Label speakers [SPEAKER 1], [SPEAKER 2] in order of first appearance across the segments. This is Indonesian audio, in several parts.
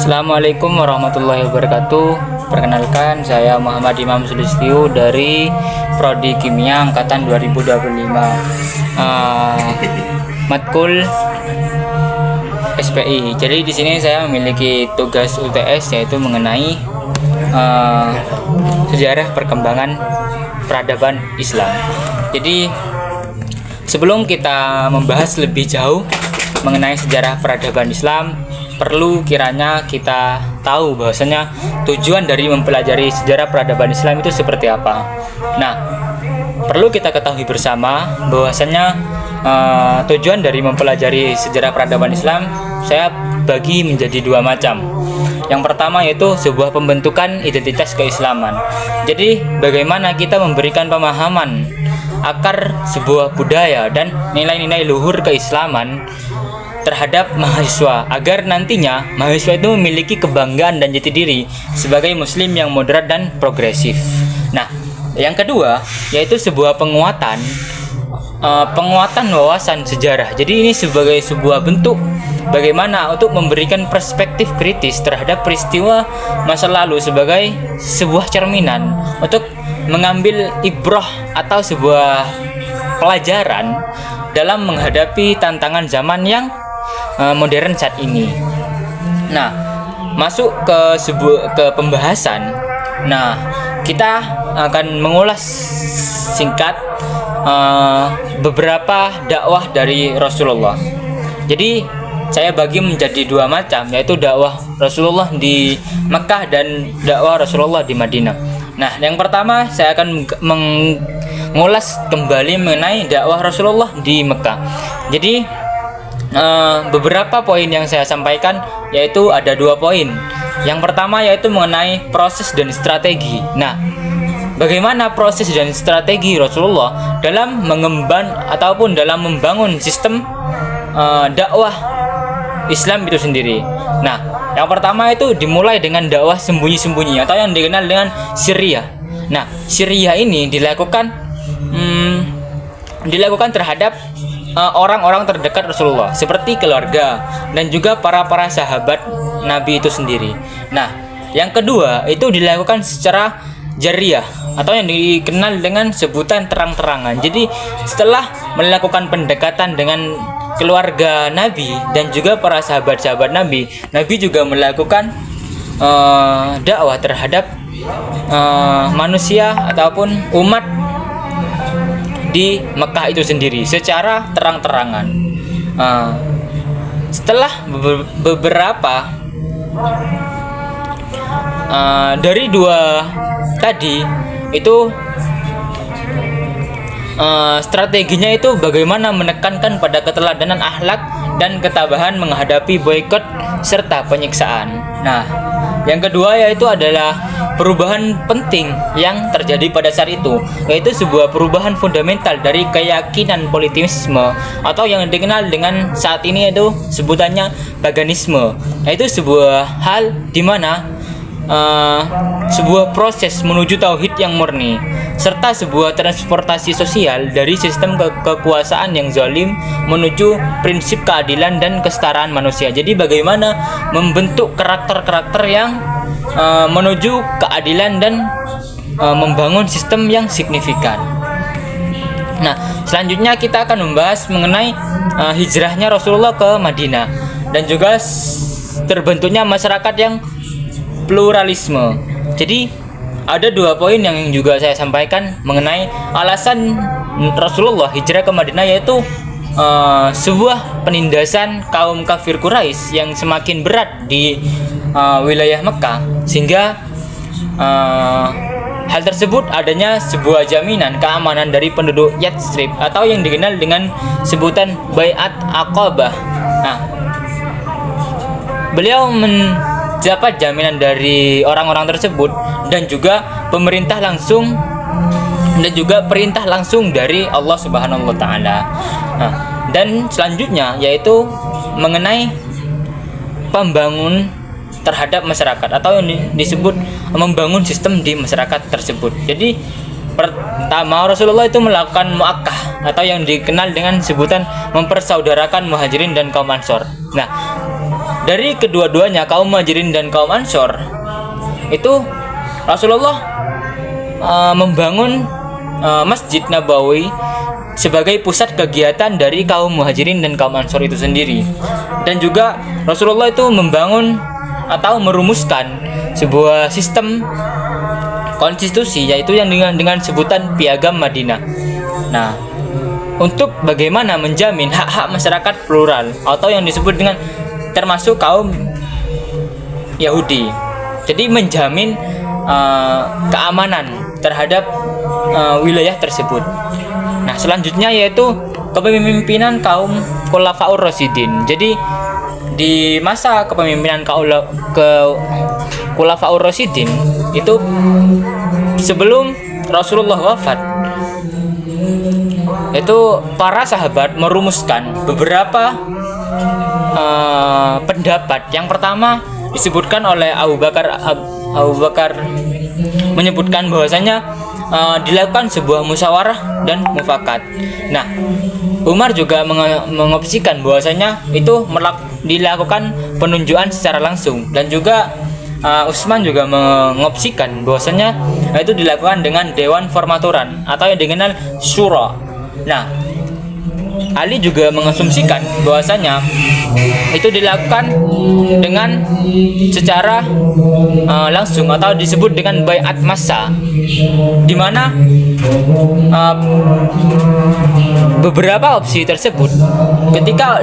[SPEAKER 1] Assalamualaikum warahmatullahi wabarakatuh. Perkenalkan, saya Muhammad Imam Sulistyo dari Prodi Kimia angkatan 2025. Matkul SPI. Jadi di sini saya memiliki tugas UTS yaitu mengenai sejarah perkembangan peradaban Islam. Jadi sebelum kita membahas lebih jauh mengenai sejarah peradaban Islam, perlu kiranya kita tahu bahwasanya tujuan dari mempelajari sejarah peradaban Islam itu seperti apa. Nah, perlu kita ketahui bersama bahwasanya tujuan dari mempelajari sejarah peradaban Islam saya bagi menjadi dua macam. Yang pertama yaitu sebuah pembentukan identitas keislaman. Jadi bagaimana kita memberikan pemahaman akar sebuah budaya dan nilai-nilai luhur keislaman terhadap mahasiswa agar nantinya mahasiswa itu memiliki kebanggaan dan jati diri sebagai muslim yang moderat dan progresif. Nah, yang kedua yaitu sebuah penguatan wawasan sejarah. Jadi ini sebagai sebuah bentuk bagaimana untuk memberikan perspektif kritis terhadap peristiwa masa lalu sebagai sebuah cerminan untuk mengambil ibrah atau sebuah pelajaran dalam menghadapi tantangan zaman yang modern saat ini. Nah, masuk ke pembahasan. Nah, kita akan mengulas singkat beberapa dakwah dari Rasulullah. Jadi saya bagi menjadi dua macam, yaitu dakwah Rasulullah di Mekah dan dakwah Rasulullah di Madinah. Nah, yang pertama saya akan mengulas kembali mengenai dakwah Rasulullah di Mekah. Jadi beberapa poin yang saya sampaikan yaitu ada dua poin. Yang pertama yaitu mengenai proses dan strategi. Nah, bagaimana proses dan strategi Rasulullah dalam mengemban ataupun dalam membangun sistem dakwah Islam itu sendiri. Nah, yang pertama itu dimulai dengan dakwah sembunyi-sembunyi atau yang dikenal dengan Syria. Nah, Syria ini dilakukan terhadap orang-orang terdekat Rasulullah seperti keluarga dan juga para sahabat Nabi itu sendiri. Nah, yang kedua itu dilakukan secara jariyah atau yang dikenal dengan sebutan terang-terangan. Jadi setelah melakukan pendekatan dengan keluarga Nabi dan juga para sahabat-sahabat Nabi, Nabi juga melakukan dakwah terhadap manusia ataupun umat di Mekah itu sendiri secara terang-terangan. Setelah beberapa dari dua tadi itu strateginya itu bagaimana menekankan pada keteladanan akhlak dan ketabahan menghadapi boikot serta penyiksaan. Nah, yang kedua yaitu adalah perubahan penting yang terjadi pada saat itu, yaitu sebuah perubahan fundamental dari keyakinan politisme atau yang dikenal dengan saat ini itu sebutannya paganisme, yaitu sebuah hal di mana sebuah proses menuju tauhid yang murni serta sebuah transportasi sosial dari sistem kekuasaan yang zalim menuju prinsip keadilan dan kesetaraan manusia. Jadi bagaimana membentuk karakter-karakter yang menuju keadilan dan membangun sistem yang signifikan. Nah, selanjutnya kita akan membahas mengenai hijrahnya Rasulullah ke Madinah dan juga terbentuknya masyarakat yang pluralisme. Jadi ada dua poin yang juga saya sampaikan mengenai alasan Rasulullah hijrah ke Madinah, yaitu sebuah penindasan kaum kafir Quraisy yang semakin berat di wilayah Mekah, sehingga hal tersebut adanya sebuah jaminan keamanan dari penduduk Yathrib atau yang dikenal dengan sebutan Baiat Aqabah. Nah, beliau mendapat jaminan dari orang-orang tersebut dan juga perintah langsung dari Allah Subhanahu wa taala. Nah, dan selanjutnya yaitu mengenai pembangun terhadap masyarakat atau yang disebut membangun sistem di masyarakat tersebut. Jadi pertama Rasulullah itu melakukan muakkah atau yang dikenal dengan sebutan mempersaudarakan muhajirin dan kaum ansor. Nah, dari kedua-duanya, kaum Muhajirin dan kaum Ansor, itu Rasulullah membangun Masjid Nabawi sebagai pusat kegiatan dari kaum Muhajirin dan kaum Ansor itu sendiri. Dan juga Rasulullah itu membangun atau merumuskan sebuah sistem konstitusi, yaitu yang dengan sebutan Piagam Madinah. Nah, untuk bagaimana menjamin hak-hak masyarakat plural atau yang disebut dengan termasuk kaum Yahudi. Jadi menjamin keamanan terhadap wilayah tersebut. Nah, selanjutnya yaitu kepemimpinan kaum Khulafaur Rasyidin. Jadi di masa kepemimpinan Khulafaur Rasyidin itu sebelum Rasulullah wafat, itu para sahabat merumuskan beberapa pendapat. Yang pertama disebutkan oleh Abu Bakar menyebutkan bahwasanya dilakukan sebuah musyawarah dan mufakat. Nah, Umar juga mengopsikan bahwasanya itu dilakukan penunjukan secara langsung, dan juga Utsman juga mengopsikan bahwasanya itu dilakukan dengan dewan formaturan atau yang dikenal syura. Nah, Ali juga mengasumsikan bahwasanya itu dilakukan dengan secara langsung atau disebut dengan baiat massa, di mana beberapa opsi tersebut ketika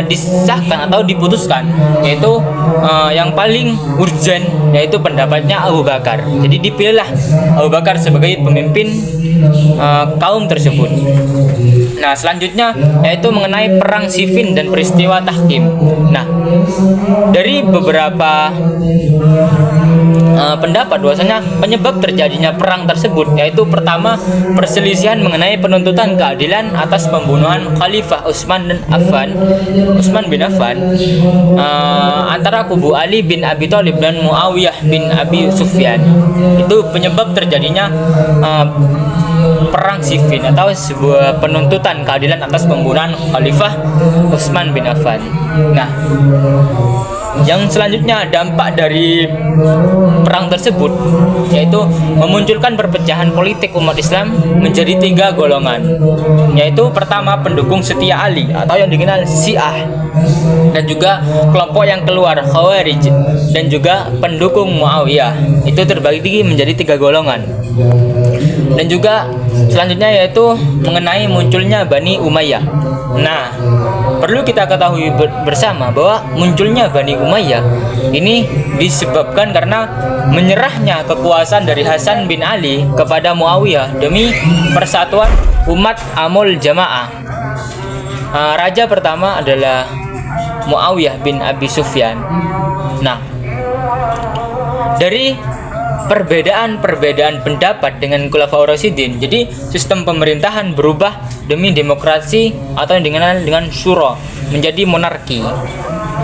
[SPEAKER 1] disahkan atau diputuskan, yaitu yang paling urgent yaitu pendapatnya Abu Bakar. Jadi dipilihlah Abu Bakar sebagai pemimpin kaum tersebut. Nah, selanjutnya yaitu mengenai perang Siffin dan peristiwa Tahkim. Nah, dari beberapa pendapat bahwasanya penyebab terjadinya perang tersebut yaitu pertama, perselisihan mengenai penuntutan keadilan atas pembunuhan Khalifah Utsman bin Affan antara kubu Ali bin Abi Thalib dan Muawiyah bin Abi Sufyan. Itu penyebab terjadinya perang Siffin atau sebuah penuntutan keadilan atas pembunuhan Khalifah Utsman bin Affan. Nah, yang selanjutnya dampak dari perang tersebut yaitu memunculkan perpecahan politik umat Islam menjadi 3 golongan, yaitu pertama pendukung setia Ali atau yang dikenal Syiah, dan juga kelompok yang keluar Khawarij, dan juga pendukung Muawiyah. Itu terbagi menjadi 3 golongan. Dan juga selanjutnya yaitu mengenai munculnya Bani Umayyah. Nah, perlu kita ketahui bersama bahwa munculnya Bani Umayyah ini disebabkan karena menyerahnya kekuasaan dari Hasan bin Ali kepada Muawiyah demi persatuan umat Amul Jamaah. Raja pertama adalah Muawiyah bin Abi Sufyan. Nah, dari perbedaan pendapat dengan Khulafaur Rasyidin, jadi sistem pemerintahan berubah demi demokrasi atau yang dikenal dengan syura menjadi monarki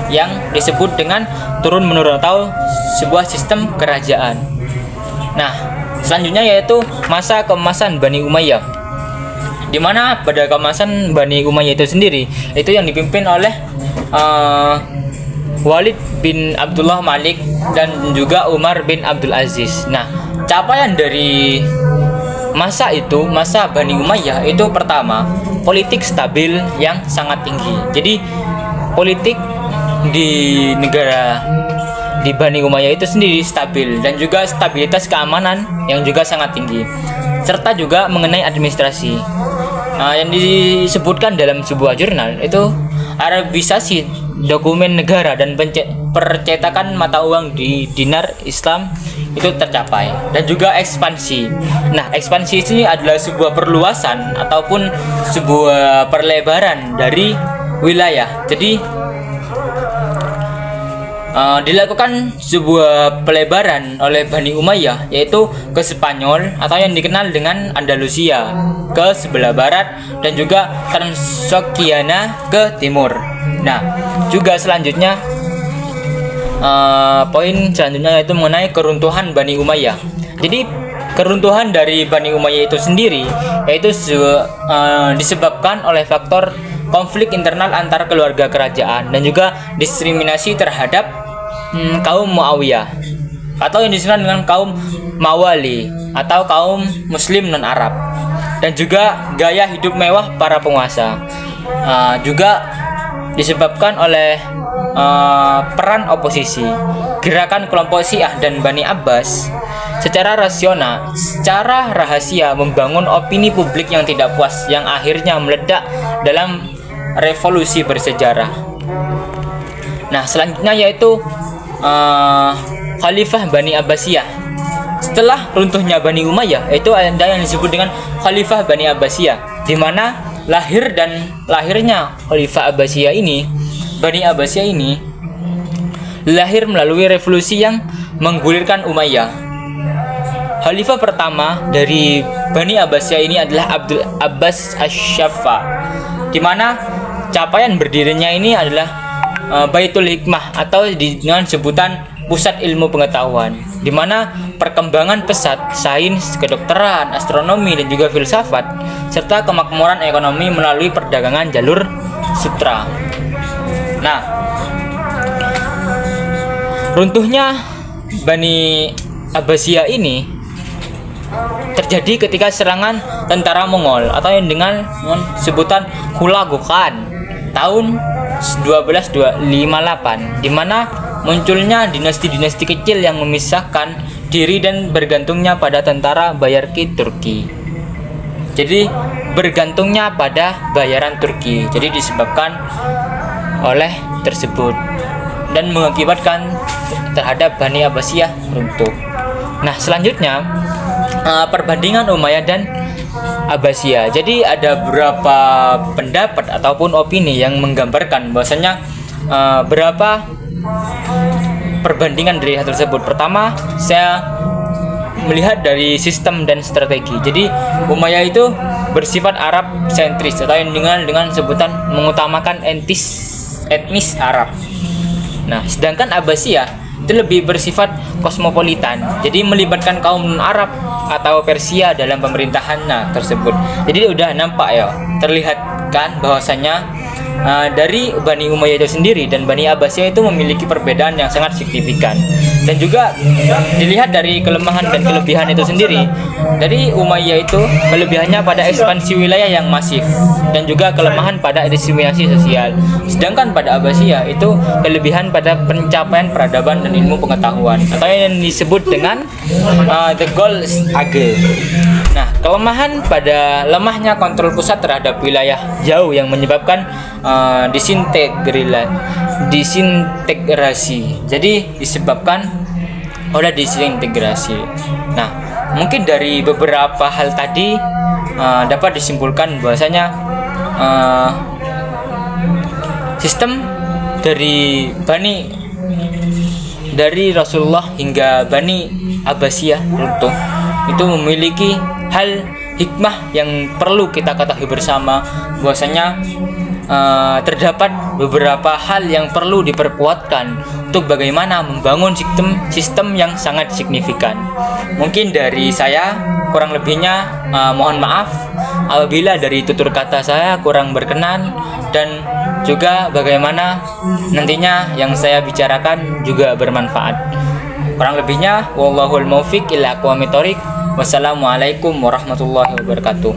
[SPEAKER 1] yang disebut dengan turun menurun atau sebuah sistem kerajaan. Nah, selanjutnya yaitu masa keemasan Bani Umayyah, di mana pada keemasan Bani Umayyah itu sendiri itu yang dipimpin oleh Walid bin Abdullah Malik dan juga Umar bin Abdul Aziz. Nah, capaian dari masa Bani Umayyah itu pertama, politik stabil yang sangat tinggi. Jadi politik di negara di Bani Umayyah itu sendiri stabil, dan juga stabilitas keamanan yang juga sangat tinggi, serta juga mengenai administrasi. Yang disebutkan dalam sebuah jurnal itu Arabisasi dokumen negara dan percetakan mata uang di dinar Islam itu tercapai, dan juga ekspansi. Nah, ekspansi ini adalah sebuah perluasan ataupun sebuah perlebaran dari wilayah. Jadi dilakukan sebuah pelebaran oleh Bani Umayyah yaitu ke Spanyol atau yang dikenal dengan Andalusia ke sebelah barat, dan juga Transoxiana ke timur. Nah, juga selanjutnya poin selanjutnya yaitu mengenai keruntuhan Bani Umayyah. Jadi keruntuhan dari Bani Umayyah itu sendiri yaitu disebabkan oleh faktor konflik internal antar keluarga kerajaan, dan juga diskriminasi terhadap kaum Muawiyah atau yang disebut dengan kaum Mawali atau kaum Muslim non-Arab, dan juga gaya hidup mewah para penguasa. Juga disebabkan oleh peran oposisi, gerakan kelompok Syiah dan Bani Abbas secara rahasia membangun opini publik yang tidak puas, yang akhirnya meledak dalam revolusi bersejarah. Nah, selanjutnya yaitu Khalifah Bani Abbasiyah. Setelah runtuhnya Bani Umayyah, itu ada yang disebut dengan Khalifah Bani Abbasiyah, di mana lahirnya Khalifah Abbasiyah ini, Bani Abbasiyah ini lahir melalui revolusi yang menggulirkan Umayyah. Khalifah pertama dari Bani Abbasiyah ini adalah Abdul Abbas Asy-Syaffa, di mana capaian berdirinya ini adalah Baitul Hikmah atau dengan sebutan pusat ilmu pengetahuan, di mana perkembangan pesat sains, kedokteran, astronomi, dan juga filsafat serta kemakmuran ekonomi melalui perdagangan jalur sutra. Nah, runtuhnya Bani Abbasiyah ini terjadi ketika serangan tentara Mongol atau yang dengan sebutan Hulagu Khan tahun 1258, di mana munculnya dinasti-dinasti kecil yang memisahkan diri dan bergantungnya pada tentara Bayarki Turki. Jadi bergantungnya pada bayaran Turki. Jadi disebabkan oleh tersebut dan mengakibatkan terhadap Bani Abbasiyah runtuh. Nah, selanjutnya perbandingan Umayyah dan Abbasiyah. Jadi ada beberapa pendapat ataupun opini yang menggambarkan bahwasanya berapa perbandingan dari hal tersebut. Pertama, saya melihat dari sistem dan strategi. Jadi Umayyah itu bersifat Arab sentris atau yang dengan sebutan mengutamakan etnis Arab. Nah, sedangkan Abbasiyah itu lebih bersifat kosmopolitan, jadi melibatkan kaum non-Arab atau Persia dalam pemerintahannya tersebut. Jadi udah nampak ya, terlihat kan bahwasanya dari Bani Umayyah itu sendiri dan Bani Abbasiyah itu memiliki perbedaan yang sangat signifikan, dan juga dilihat dari kelemahan dan kelebihan itu sendiri. Dari Umayyah itu kelebihannya pada ekspansi wilayah yang masif dan juga kelemahan pada diskriminasi sosial, sedangkan pada Abbasiyah itu kelebihan pada pencapaian peradaban dan ilmu pengetahuan atau yang disebut dengan the Gold Age. Nah, kelemahan pada lemahnya kontrol pusat terhadap wilayah jauh yang menyebabkan disintegrasi. Jadi disebabkan oleh disintegrasi. Nah, mungkin dari beberapa hal tadi dapat disimpulkan bahwasanya sistem dari Rasulullah hingga Bani Abbasiyah runtuh itu memiliki hal hikmah yang perlu kita ketahui bersama, bahwasanya terdapat beberapa hal yang perlu diperkuatkan untuk bagaimana membangun sistem yang sangat signifikan. Mungkin dari saya kurang lebihnya mohon maaf apabila dari tutur kata saya kurang berkenan, dan juga bagaimana nantinya yang saya bicarakan juga bermanfaat. Kurang lebihnya wallahul muwaffiq ila aqwamit thoriq. Wassalamualaikum warahmatullahi wabarakatuh.